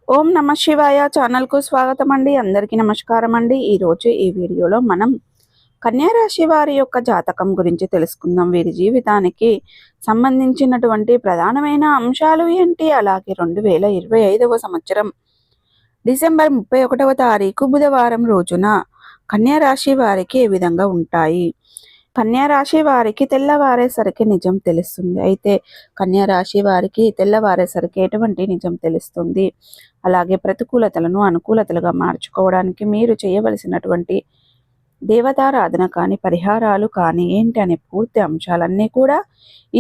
ఓం నమ శివాయ ఛానల్కు స్వాగతం అండి. అందరికీ నమస్కారం అండి. ఈరోజు ఈ వీడియోలో మనం కన్యా రాశి వారి యొక్క జాతకం గురించి తెలుసుకుందాం. వీరి జీవితానికి సంబంధించినటువంటి ప్రధానమైన అంశాలు ఏంటి, అలాగే 2025వ సంవత్సరం డిసెంబర్ 31వ తారీఖు బుధవారం రోజున కన్యా రాశి వారికి ఏ విధంగా ఉంటాయి. కన్యా రాశి వారికి తెల్లవారేసరికి నిజం తెలుస్తుంది. అయితే కన్యా రాశి వారికి తెల్లవారేసరికి ఎటువంటి నిజం తెలుస్తుంది, అలాగే ప్రతికూలతలను అనుకూలతలుగా మార్చుకోవడానికి మీరు చేయవలసినటువంటి దేవతారాధన కానీ పరిహారాలు కానీ ఏంటి అనే పూర్తి అంశాలన్నీ కూడా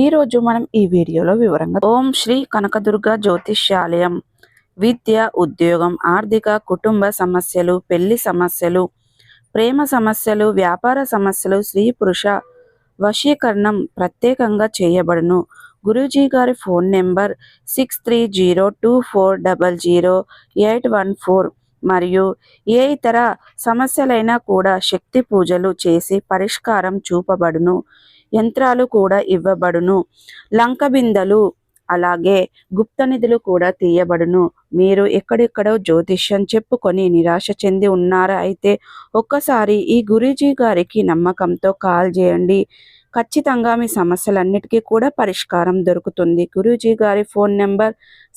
ఈరోజు మనం ఈ వీడియోలో వివరంగా. ఓం శ్రీ కనకదుర్గ జ్యోతిష్యాలయం. విద్య, ఉద్యోగం, ఆర్థిక, కుటుంబ సమస్యలు, పెళ్లి సమస్యలు, ప్రేమ సమస్యలు, వ్యాపార సమస్యలు, స్త్రీ పురుష వశీకరణం ప్రత్యేకంగా చేయబడును. గురూజీ గారి ఫోన్ నెంబర్ 6302400814 మరియు ఏ ఇతర సమస్యలైనా కూడా శక్తి పూజలు చేసి పరిష్కారం చూపబడును. యంత్రాలు కూడా ఇవ్వబడును. లంక బిందెలు అలాగే గుప్త నిధులు కూడా తీయబడును. మీరు ఎక్కడెక్కడో జ్యోతిష్యం చెప్పుకొని నిరాశ చెంది ఉన్నారా? అయితే ఒక్కసారి ఈ గురూజీ గారికి నమ్మకంతో కాల్ చేయండి. ఖచ్చితంగా మీ సమస్యలన్నిటికీ కూడా పరిష్కారం దొరుకుతుంది. గురూజీ గారి ఫోన్ నెంబర్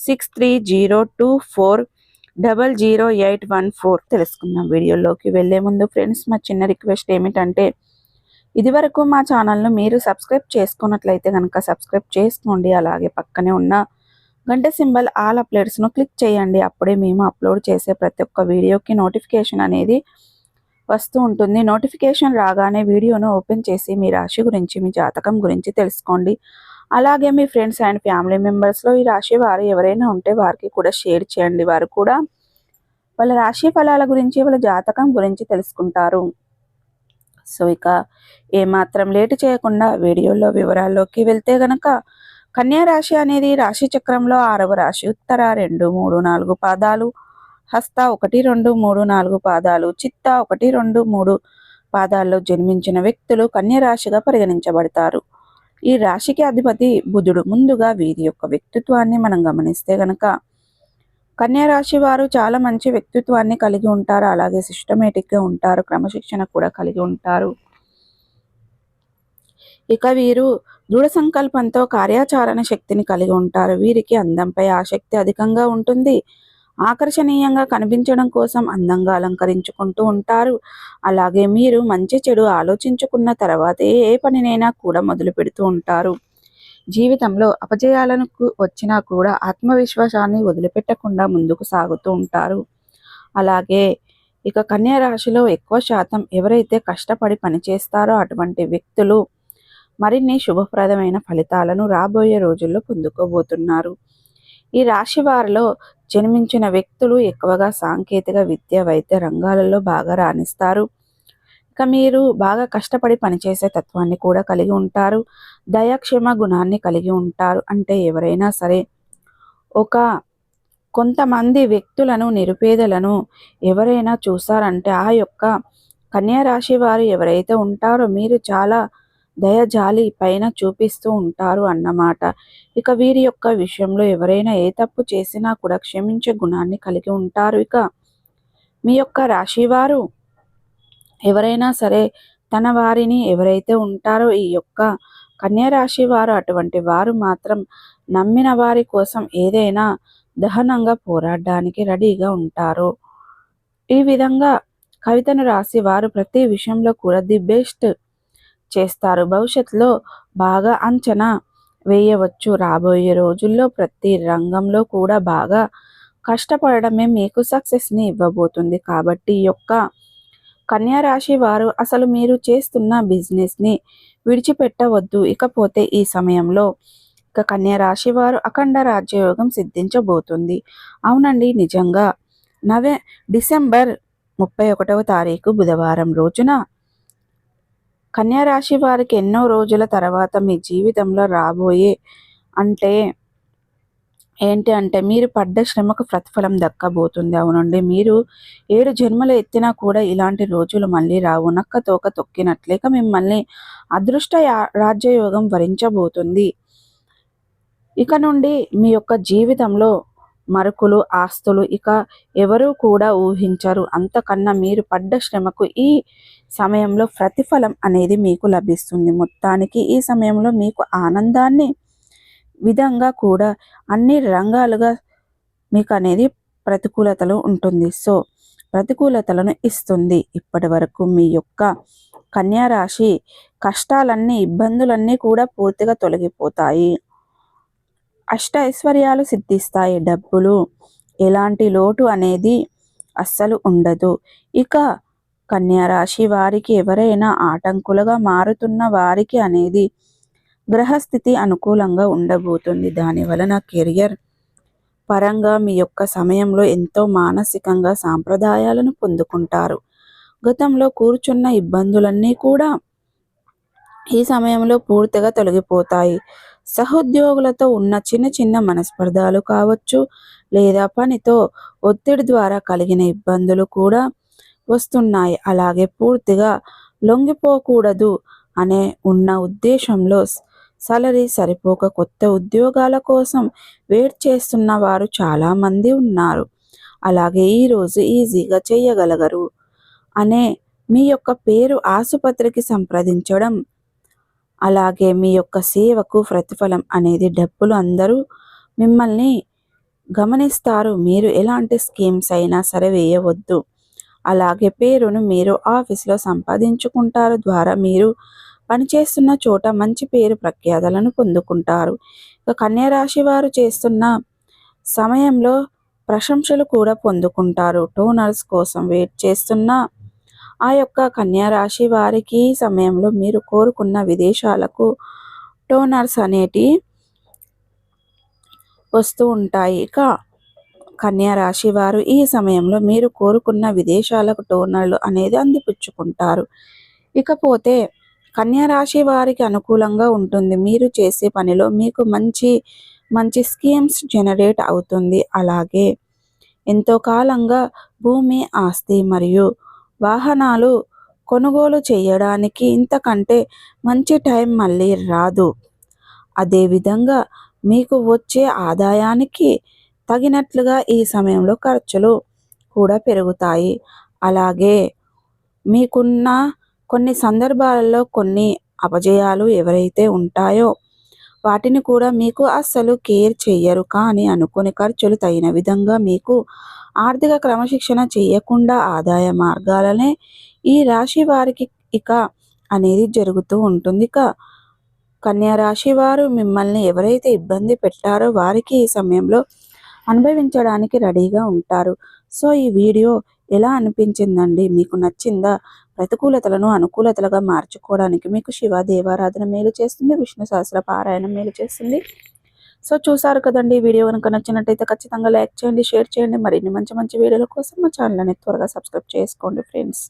6302400814. తెలుసుకుందాం. వీడియోలోకి వెళ్లే ముందు ఫ్రెండ్స్, మా చిన్న రిక్వెస్ట్ ఏమిటంటే, ఇదివరకు మా ఛానల్ను మీరు సబ్స్క్రైబ్ చేసుకున్నట్లయితే కనుక సబ్స్క్రైబ్ చేసుకోండి. అలాగే పక్కనే ఉన్న గంట సింబల్ ఆల్ అప్డేట్స్ను క్లిక్ చేయండి. అప్పుడే మేము అప్లోడ్ చేసే ప్రతి ఒక్క వీడియోకి నోటిఫికేషన్ అనేది వస్తూ ఉంటుంది. నోటిఫికేషన్ రాగానే వీడియోను ఓపెన్ చేసి మీ రాశి గురించి, మీ జాతకం గురించి తెలుసుకోండి. అలాగే మీ ఫ్రెండ్స్ అండ్ ఫ్యామిలీ మెంబర్స్లో ఈ రాశి వారు ఎవరైనా ఉంటే వారికి కూడా షేర్ చేయండి. వారు కూడా వాళ్ళ రాశి ఫలాల గురించి, వాళ్ళ జాతకం గురించి తెలుసుకుంటారు. సో ఇక ఏమాత్రం లేటు చేయకుండా వీడియోలో వివరాల్లోకి వెళ్తే గనక, కన్యా రాశి అనేది రాశి చక్రంలో 6వ రాశి. ఉత్తర 2, 3, 4 పాదాలు, హస్త 1, 2, 3, 4 పాదాలు, చిత్త 1, 2, 3 పాదాల్లో జన్మించిన వ్యక్తులు కన్యా రాశిగా పరిగణించబడతారు. ఈ రాశికి అధిపతి బుధుడు. ముందుగా వీరి యొక్క వ్యక్తిత్వాన్ని మనం గమనిస్తే గనక, కన్యా రాశి వారు చాలా మంచి వ్యక్తిత్వాన్ని కలిగి ఉంటారు. అలాగే సిస్టమేటిక్గా ఉంటారు, క్రమశిక్షణ కూడా కలిగి ఉంటారు. ఇక వీరు దృఢ సంకల్పంతో కార్యాచరణ శక్తిని కలిగి ఉంటారు. వీరికి అందంపై ఆసక్తి అధికంగా ఉంటుంది. ఆకర్షణీయంగా కనిపించడం కోసం అందంగా అలంకరించుకుంటూ ఉంటారు. అలాగే మీరు మంచి చెడు ఆలోచించుకున్న తర్వాత ఏ పనినైనా కూడా మొదలు పెడుతూ ఉంటారు. జీవితంలో అపజయాలను వచ్చినా కూడా ఆత్మవిశ్వాసాన్ని వదిలిపెట్టకుండా ముందుకు సాగుతూ ఉంటారు. అలాగే ఇక కన్యా రాశిలో ఎక్కువ శాతం ఎవరైతే కష్టపడి పనిచేస్తారో అటువంటి వ్యక్తులు మరిన్ని శుభప్రదమైన ఫలితాలను రాబోయే రోజుల్లో పొందుకోబోతున్నారు. ఈ రాశి వారిలో జన్మించిన వ్యక్తులు ఎక్కువగా సాంకేతిక విద్య, వైద్య రంగాలలో బాగా రాణిస్తారు. ఇక మీరు బాగా కష్టపడి పనిచేసే తత్వాన్ని కూడా కలిగి ఉంటారు. దయాక్షమ గుణాన్ని కలిగి ఉంటారు. అంటే ఎవరైనా సరే కొంతమంది వ్యక్తులను, నిరుపేదలను ఎవరైనా చూసారంటే ఆ యొక్క కన్యా రాశి వారు ఎవరైతే ఉంటారో మీరు చాలా దయజాలి పైన చూపిస్తూ ఉంటారు అన్నమాట. ఇక వీరి యొక్క విషయంలో ఎవరైనా ఏ తప్పు చేసినా కూడా క్షమించే గుణాన్ని కలిగి ఉంటారు. ఇక మీ యొక్క రాశివారు ఎవరైనా సరే తన వారిని ఎవరైతే ఉంటారో ఈ యొక్క కన్యా రాశి వారు, అటువంటి వారు మాత్రం నమ్మిన వారి కోసం ఏదైనా దహనంగా పోరాడడానికి రెడీగా ఉంటారు. ఈ విధంగా కవితను రాసి వారు ప్రతి విషయంలో కూడా ది బెస్ట్ చేస్తారు. భవిష్యత్తులో బాగా అంచనా వేయవచ్చు. రాబోయే రోజుల్లో ప్రతి రంగంలో కూడా బాగా కష్టపడడమే మీకు సక్సెస్ని ఇవ్వబోతుంది. కాబట్టి ఈ యొక్క కన్యా రాశి వారు అసలు మీరు చేస్తున్న బిజినెస్ని విడిచిపెట్టవద్దు. ఇకపోతే ఈ సమయంలో ఇక కన్యా రాశి వారు అఖండ రాజ్యయోగం సిద్ధించబోతుంది. అవునండి, నిజంగా డిసెంబర్ 31వ తారీఖు బుధవారం రోజున కన్యా రాశి వారికి ఎన్నో రోజుల తర్వాత మీ జీవితంలో రాబోయే ఏంటి అంటే మీరు పడ్డ శ్రమకు ప్రతిఫలం దక్కబోతుంది. అవునండి, మీరు 7 జన్మలు ఎత్తినా కూడా ఇలాంటి రోజులు మళ్ళీ రావు. నక్క తోక తొక్కినట్లేక మిమ్మల్ని అదృష్ట రాజ్యయోగం వరించబోతుంది. ఇక నుండి మీ యొక్క జీవితంలో మరుకులు, ఆస్తులు ఇక ఎవరూ కూడా ఊహించరు. అంతకన్నా మీరు పడ్డ శ్రమకు ఈ సమయంలో ప్రతిఫలం అనేది మీకు లభిస్తుంది. మొత్తానికి ఈ సమయంలో మీకు ఆనందాన్ని విధంగా కూడా అన్ని రంగాలుగా మీకు అనేది ప్రతికూలతలు ఉంటుంది. సో ప్రతికూలతలను ఇస్తుంది. ఇప్పటి వరకు మీ యొక్క కన్యా రాశి కష్టాలన్నీ, ఇబ్బందులన్నీ కూడా పూర్తిగా తొలగిపోతాయి. అష్ట ఐశ్వర్యాలు సిద్ధిస్తాయి. డబ్బులు ఎలాంటి లోటు అనేది అస్సలు ఉండదు. ఇక కన్యా రాశి వారికి ఎవరైనా ఆటంకులుగా మారుతున్న వారికి అనేది గ్రహస్థితి అనుకూలంగా ఉండబోతుంది. దాని వలన కెరియర్ పరంగా మీ యొక్క సమయంలో ఎంతో మానసికంగా సాంప్రదాయాలను పొందుకుంటారు. గతంలో కూర్చున్న ఇబ్బందులన్నీ కూడా ఈ సమయంలో పూర్తిగా తొలగిపోతాయి. సహోద్యోగులతో ఉన్న చిన్న చిన్న మనస్పర్ధాలు కావచ్చు, లేదా పనితో ఒత్తిడి ద్వారా కలిగిన ఇబ్బందులు కూడా వస్తున్నాయి. అలాగే పూర్తిగా లొంగిపోకూడదు అనే ఉన్న ఉద్దేశంలో సాలరీ సరిపోక కొత్త ఉద్యోగాల కోసం వెయిట్ చేస్తున్న వారు చాలామంది ఉన్నారు. అలాగే ఈరోజు ఈజీగా చేయగలగరు అనే మీ యొక్క పేరు ఆసుపత్రికి సంప్రదించడం, అలాగే మీ యొక్క సేవకు ప్రతిఫలం అనేది డబ్బులు అందరూ మిమ్మల్ని గమనిస్తారు. మీరు ఎలాంటి స్కీమ్స్ అయినా సరే వేయవద్దు. అలాగే పేరును మీరు ఆఫీస్లో సంపాదించుకుంటారు. ద్వారా మీరు పనిచేస్తున్న చోట మంచి పేరు ప్రఖ్యాతలను పొందుకుంటారు. ఇక కన్యా రాశి వారు చేస్తున్న సమయంలో ప్రశంసలు కూడా పొందుకుంటారు. టోనర్స్ కోసం వెయిట్ చేస్తున్న ఆ యొక్క కన్యా రాశి వారికి ఈ సమయంలో మీరు కోరుకున్న విదేశాలకు టోనర్స్ అనేటి వస్తూ ఉంటాయి. ఇక కన్యా రాశి వారు ఈ సమయంలో మీరు కోరుకున్న విదేశాలకు టోనర్లు అనేది అందిపుచ్చుకుంటారు. ఇకపోతే కన్యా రాశి వారికి అనుకూలంగా ఉంటుంది. మీరు చేసే పనిలో మీకు మంచి మంచి స్కీమ్స్ జనరేట్ అవుతుంది. అలాగే ఎంతో కాలంగా భూమి, ఆస్తి మరియు వాహనాలు కొనుగోలు చేయడానికి ఇంతకంటే మంచి టైం మళ్ళీ రాదు. అదేవిధంగా మీకు వచ్చే ఆదాయానికి తగినట్లుగా ఈ సమయంలో ఖర్చులు కూడా పెరుగుతాయి. అలాగే మీకున్న కొన్ని సందర్భాలలో కొన్ని అపజయాలు ఎవరైతే ఉంటాయో వాటిని కూడా మీకు అస్సలు కేర్ చెయ్యరు. కానీ అనుకుని ఖర్చులు తగిన విధంగా మీకు ఆర్థిక క్రమశిక్షణ చేయకుండా ఆదాయ మార్గాలనే ఈ రాశి వారికి ఇక అనేది జరుగుతూ ఉంటుంది. ఇక కన్యా రాశి వారు మిమ్మల్ని ఎవరైతే ఇబ్బంది పెట్టారో వారికి ఈ సమయంలో అనుభవించడానికి రెడీగా ఉంటారు. సో ఈ వీడియో ఎలా అనిపించిందండి? మీకు నచ్చిందా? ప్రతికూలతలను అనుకూలతలుగా మార్చుకోవడానికి మీకు శివ దేవారాధన మేలు చేస్తుంది, విష్ణు సహస్ర పారాయణం మేలు చేస్తుంది. సో చూసారు కదండి. వీడియో కనుక నచ్చినట్టయితే ఖచ్చితంగా లైక్ చేయండి, షేర్ చేయండి. మరిన్ని మంచి మంచి వీడియోల కోసం మా ఛానల్ అనేది త్వరగా సబ్స్క్రైబ్ చేసుకోండి ఫ్రెండ్స్.